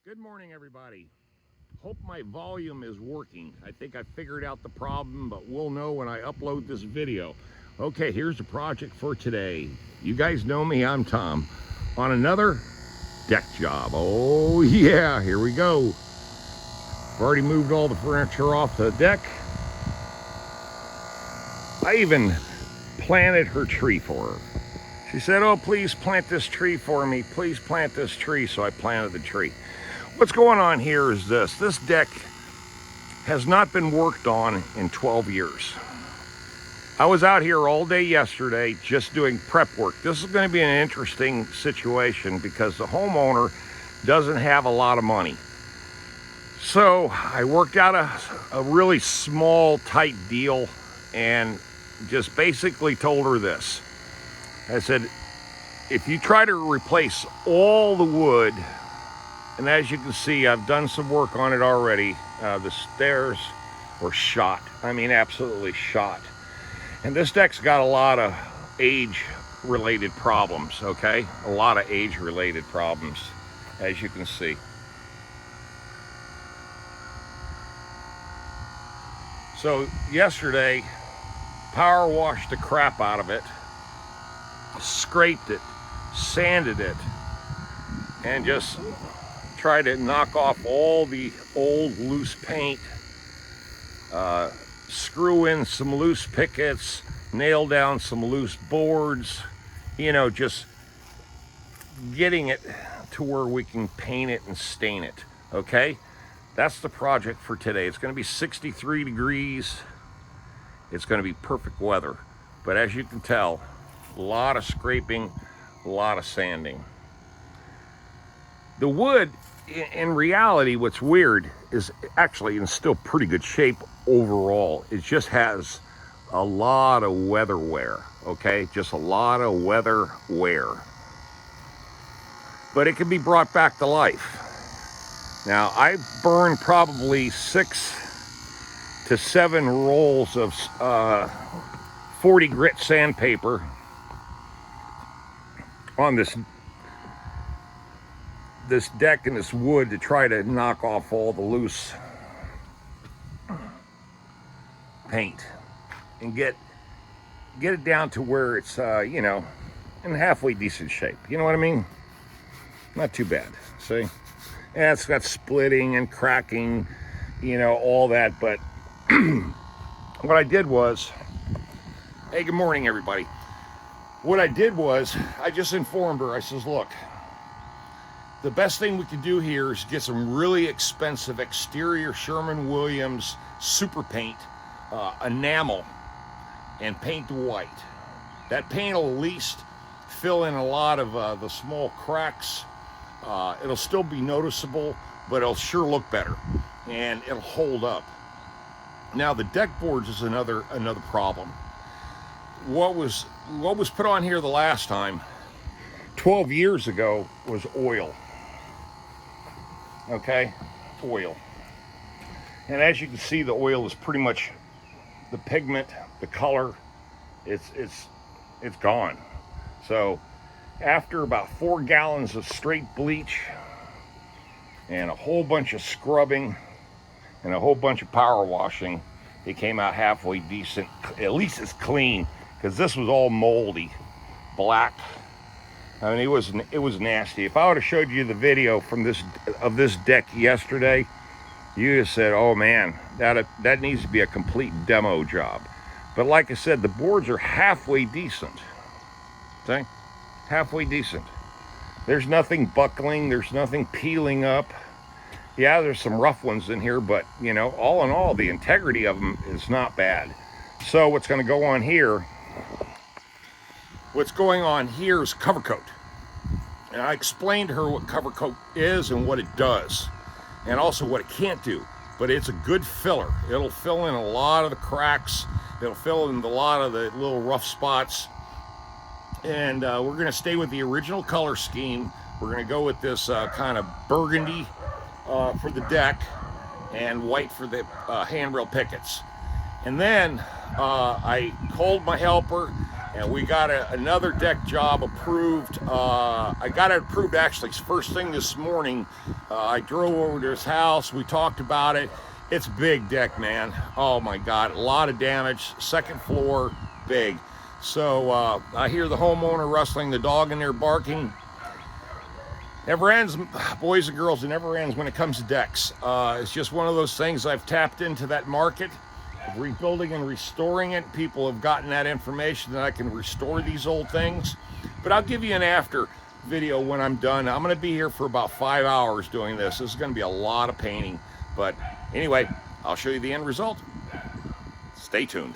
Good morning, everybody. Hope my volume is working. I think I figured out the problem, but we'll know when I upload this video. Okay, here's the project for today. You guys know me, I'm Tom. On another deck job. Oh yeah, here we go. I've already moved all the furniture off the deck. I even planted her tree for her. She said, oh, please plant this tree for me. Please plant this tree. So I planted the tree. What's going on here is this deck has not been worked on in 12 years. I was out here all day yesterday just doing prep work. This is going to be an interesting situation because the homeowner doesn't have a lot of money. So I worked out a really small, tight deal and just basically told her this. I said, if you try to replace all the wood, and as you can see, I've done some work on it already. The stairs were shot. I mean, absolutely shot. And this deck's got a lot of age-related problems, okay? A lot of age-related problems, as you can see. So yesterday, power washed the crap out of it, scraped it, sanded it, and just tried to knock off all the old loose paint, screw in some loose pickets, nail down some loose boards, you know, just getting it to where we can paint it and stain it, okay? That's the project for today. It's going to be 63 degrees. It's going to be perfect weather. But as you can tell, a lot of scraping, a lot of sanding. The wood, in reality, what's weird is actually in still pretty good shape overall. It just has a lot of weather wear, okay? Just a lot of weather wear. But it can be brought back to life. Now, I burned probably 6 to 7 rolls of 40 grit sandpaper on this deck and this wood to try to knock off all the loose paint and get it down to where it's you know, in halfway decent shape. You know what I mean? Not too bad. See? Yeah, it's got splitting and cracking, you know, all that, but what I did was, hey, good morning, everybody. What I did was, I just informed her, I says, look, the best thing we can do here is get some really expensive exterior Sherwin-Williams super paint, enamel, and paint white. That paint will at least fill in a lot of the small cracks. It'll still be noticeable, but it'll sure look better, and it'll hold up. Now the deck boards is another problem. What was put on here the last time, 12 years ago, was oil. Okay, oil. And as you can see, the oil is pretty much the pigment, the color, it's gone. So after about 4 gallons of straight bleach and a whole bunch of scrubbing and a whole bunch of power washing, it came out halfway decent. At least it's clean, because this was all moldy, black. I mean, it was nasty. If I would have showed you the video from this deck yesterday, you just said, "Oh man, that needs to be a complete demo job." But like I said, the boards are halfway decent. See, halfway decent. There's nothing buckling. There's nothing peeling up. Yeah, there's some rough ones in here, but you know, all in all, the integrity of them is not bad. So what's going to go on here? What's going on here is cover coat. And I explained to her what cover coat is and what it does, and also what it can't do. But it's a good filler. It'll fill in a lot of the cracks. It'll fill in a lot of the little rough spots. And we're going to stay with the original color scheme. We're going to go with this kind of burgundy for the deck and white for the handrail pickets. And then I called my helper. And we got another deck job approved. I got it approved actually first thing this morning. I drove over to his house. We talked about it. It's big deck, man. Oh my God, a lot of damage. Second floor, big. So I hear the homeowner rustling, the dog in there barking. Never ends, boys and girls, it never ends when it comes to decks. It's just one of those things. I've tapped into that market of rebuilding and restoring it. People have gotten that information that I can restore these old things. But I'll give you an after video when I'm done. I'm going to be here for about 5 hours doing this. This is going to be a lot of painting. But anyway, I'll show you the end result. Stay tuned.